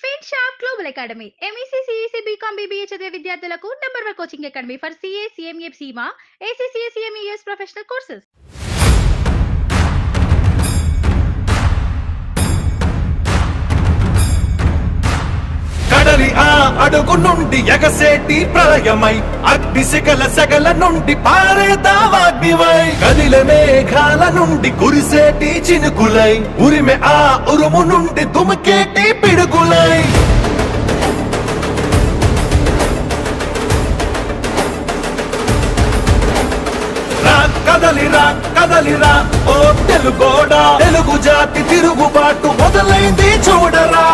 ఫిన్ shop global academy MEC CEC BCom BBA చదివే విద్యార్థులకు number 1 coaching academy for CA CMA CMA ACCA CMES professional courses. కడలి ఆ అడుగు నుండి ఎగసేటి ప్రళయమై అగ్ని శిఖల సగల నుండి పారేదావాగ్నివై కదిలే మేఘాల నుండి కురిసేటి చినుకులై ఉరిమె ఆ ఉరుము నుండి దుమికేటి పిడుగులై కదలిరా కదలిరా ఓ తెలుగోడా తెలుగు జాతి తిరుగుబాటు మొదలైంది చూడరా.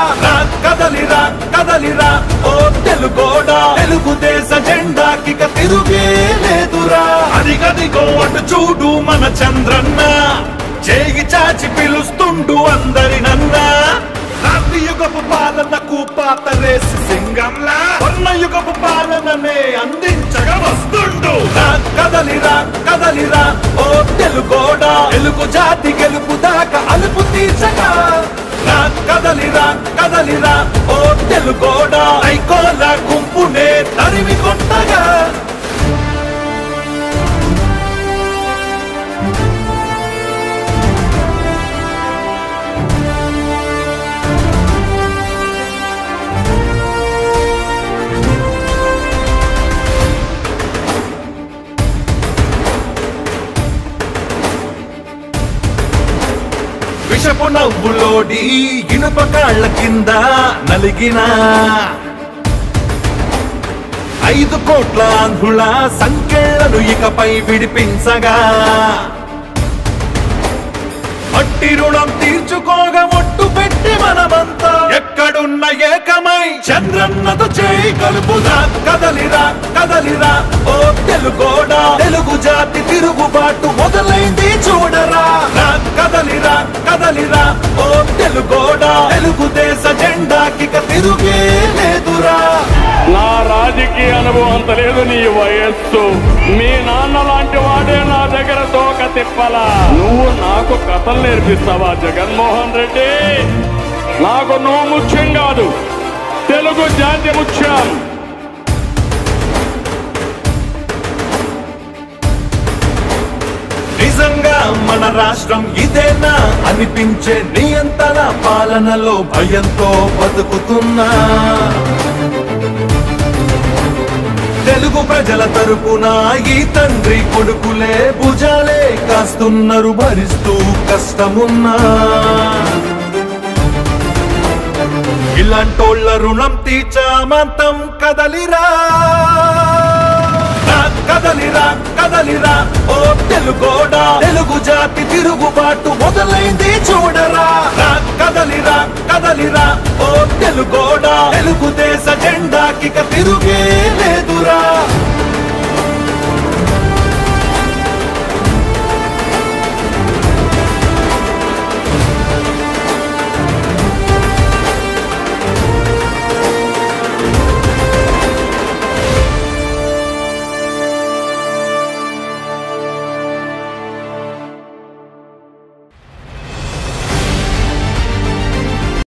కదలిరా కదలిరా ఓ తెలుగోడా తెలుగుదేశ జెండాకిక తిరుగే లేదురా. అదిగదిగో అటు చూడు మన చంద్రన్న చేయి చాచి పిలుస్తుండు అందరినన్నా. యుగపు పాలనకు పాత రేసి సింగంలా యుగపు పాలననే అందించగా వస్తుండు. కదలిరా కదలిరా ఓ తెలుగోడా తెలుగు జాతి గెలుపు దాకా అలుపు తీర్చగా. కదలిరా కదలిరా ఓ తెలుగోడా ఐకోల గుంపునే తరిమి కొట్టగా. విషపు నవ్వులోడి ఇనుప కాళ్ల కింద నలిగిన 5 కోట్ల ఆంధ్రుల సంఖ్యలను ఇకపై విడిపించగా. మట్టి రుణం తీర్చుకోగా ఒట్టు పెట్టి మనమంతా ఎక్కడున్న ఏకమై చంద్రన్నతో చేయి కలుపుదా. కదలిరా కదలిరా ఓ తెలుగోడా తెలుగు జాతి తిరుగుబాటు మొదలైంది చూడరా. కదలిరా కదలిరా ఓ తెలుగోడా తెలుగుదేశ జెండాకిక తిరుగే లేదురా. నా రాజకీయ అనుభవం అంత లేదు, నీ వయస్సు మీ నాన్న లాంటి వాడే నా దగ్గర తోక తిప్పలా. నువ్వు నాకు కథలు నేర్పిస్తావా జగన్మోహన్ రెడ్డి? నాకు నువ్వు ముఖ్యం కాదు, తెలుగు జాతి ముఖ్యం. నిజంగా మన రాష్ట్రం ఇదేనా అనిపించే నియంత్రణ పాలనలో భయంతో బతుకుతున్నా. తెలుగు ప్రజల తరపున ఈ తండ్రి కొడుకులే భుజాలే కాస్తున్నారు భరిస్తూ కష్టమున్నా. ఇలాంటోళ్ళ రుణం తీర్చామంతం. కదలిరా కదలిరా కదలిరా ఓ తెలుగోడా తెలుగు జాతి తిరుగుబాటు మొదలైంది చూడరా. కదలిరా కదలిరా ఓ తెలుగోడా తెలుగుదేశ జెండాకిక తిరుగే లేదురా.